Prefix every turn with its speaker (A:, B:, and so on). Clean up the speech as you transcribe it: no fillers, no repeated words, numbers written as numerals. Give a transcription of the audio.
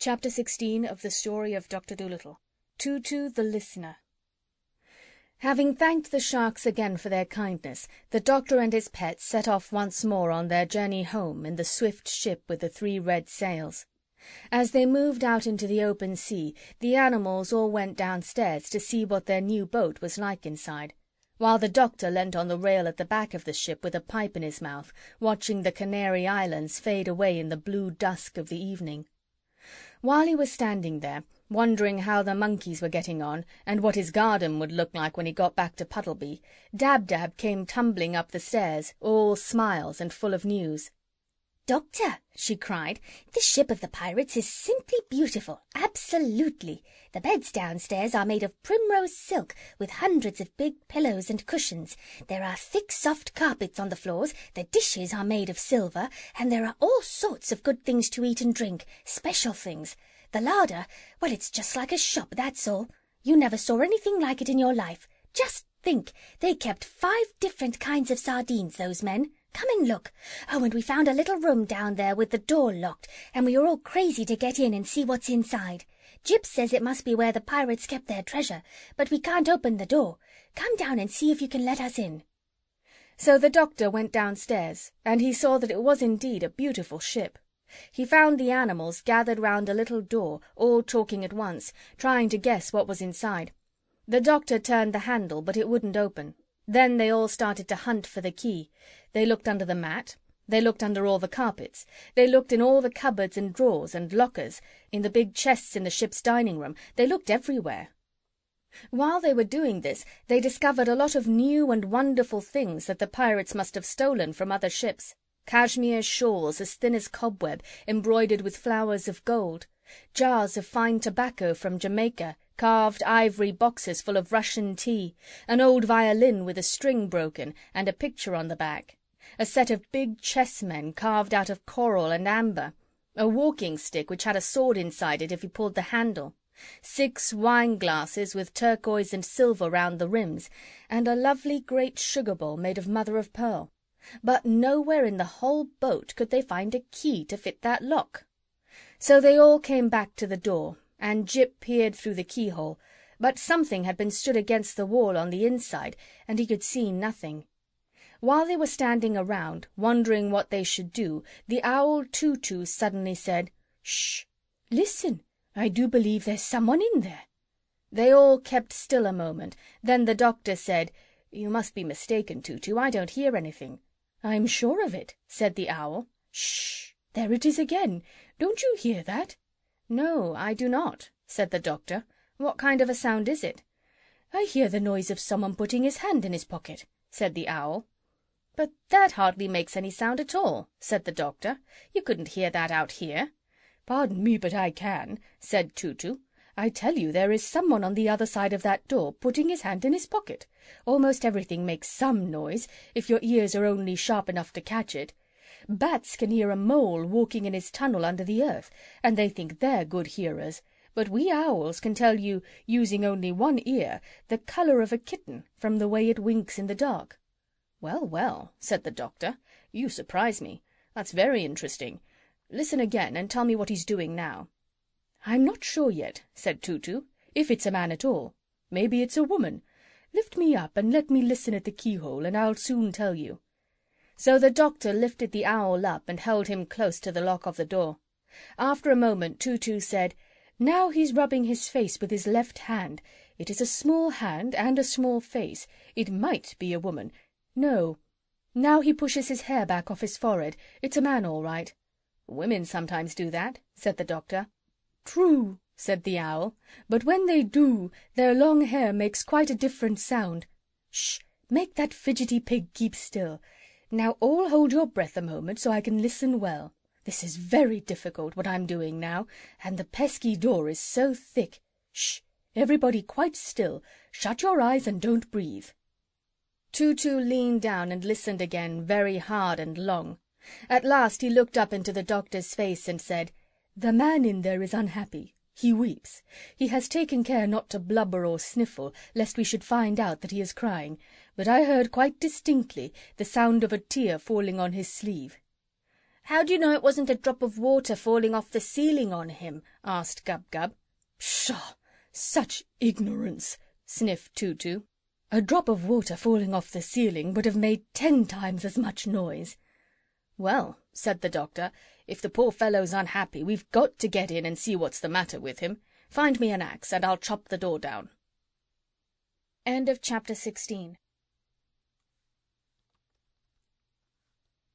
A: Chapter 16 of the story of Dr. Dolittle. Tutu the Listener. Having thanked the sharks again for their kindness, the doctor and his pets set off once more on their journey home in the swift ship with the 3 red sails. As they moved out into the open sea, the animals all went downstairs to see what their new boat was like inside, while the doctor leant on the rail at the back of the ship with a pipe in his mouth, watching the Canary Islands fade away in the blue dusk of the evening. While he was standing there, wondering how the monkeys were getting on, and what his garden would look like when he got back to Puddleby, Dab-Dab came tumbling up the stairs, all smiles and full of news.
B: "Doctor," she cried, "this ship of the pirates is simply beautiful, absolutely. The beds downstairs are made of primrose silk, with hundreds of big pillows and cushions. There are thick, soft carpets on the floors, the dishes are made of silver, and there are all sorts of good things to eat and drink, special things. The larder, well, it's just like a shop, that's all. You never saw anything like it in your life. Just think, they kept 5 different kinds of sardines, those men. Come and look. Oh, and we found a little room down there with the door locked, and we are all crazy to get in and see what's inside. Jip says it must be where the pirates kept their treasure, but we can't open the door. Come down and see if you can let us in."
A: So the doctor went downstairs, and he saw that it was indeed a beautiful ship. He found the animals gathered round a little door, all talking at once, trying to guess what was inside. The doctor turned the handle, but it wouldn't open. Then they all started to hunt for the key. They looked under the mat, they looked under all the carpets, they looked in all the cupboards and drawers and lockers, in the big chests in the ship's dining room, they looked everywhere. While they were doing this, they discovered a lot of new and wonderful things that the pirates must have stolen from other ships. Cashmere shawls as thin as cobweb, embroidered with flowers of gold, jars of fine tobacco from Jamaica, carved ivory boxes full of Russian tea, an old violin with a string broken and a picture on the back, a set of big chessmen carved out of coral and amber, a walking stick which had a sword inside it if you pulled the handle, 6 wine glasses with turquoise and silver round the rims, and a lovely great sugar bowl made of mother of pearl. But nowhere in the whole boat could they find a key to fit that lock. So they all came back to the door, and Jip peered through the keyhole, but something had been stood against the wall on the inside, and he could see nothing. While they were standing around, wondering what they should do, the owl Tutu suddenly said, "Shh! Listen! I do believe there's someone in there." They all kept still a moment. Then the doctor said, "You must be mistaken, Tutu. I don't hear anything." "I'm sure of it," said the owl. "Shh! There it is again. Don't you hear that?" "No, I do not," said the doctor. "What kind of a sound is it?" "I hear the noise of someone putting his hand in his pocket," said the owl. "But that hardly makes any sound at all," said the doctor. "You couldn't hear that out here." "Pardon me, but I can," said Tutu. "I tell you there is someone on the other side of that door putting his hand in his pocket. Almost everything makes some noise, if your ears are only sharp enough to catch it. Bats can hear a mole walking in his tunnel under the earth, and they think they're good hearers, but we owls can tell you, using only one ear, the colour of a kitten from the way it winks in the dark." "Well, well," said the doctor, "you surprise me. That's very interesting. Listen again, and tell me what he's doing now." "I'm not sure yet," said Tutu, "if it's a man at all. Maybe it's a woman. Lift me up and let me listen at the keyhole, and I'll soon tell you." So the doctor lifted the owl up and held him close to the lock of the door. After a moment Tutu said, "Now he's rubbing his face with his left hand. It is a small hand and a small face. It might be a woman. No. Now he pushes his hair back off his forehead. It's a man all right." "Women sometimes do that," said the doctor. "True," said the owl, "but when they do, their long hair makes quite a different sound. Shh! Make that fidgety pig keep still. Now all hold your breath a moment so I can listen well. This is very difficult, what I'm doing now, and the pesky door is so thick. Shh! Everybody quite still. Shut your eyes and don't breathe." Tutu leaned down and listened again very hard and long. At last he looked up into the doctor's face and said, "The man in there is unhappy. He weeps. He has taken care not to blubber or sniffle, lest we should find out that he is crying, but I heard quite distinctly the sound of a tear falling on his sleeve." "How do you know it wasn't a drop of water falling off the ceiling on him?" asked Gub-Gub. "Pshaw! Such ignorance!" sniffed Too-Too. "A drop of water falling off the ceiling would have made 10 times as much noise." "Well," said the Doctor, "if the poor fellow's unhappy, we've got to get in and see what's the matter with him. Find me an axe, and I'll chop the door down." Chapter 17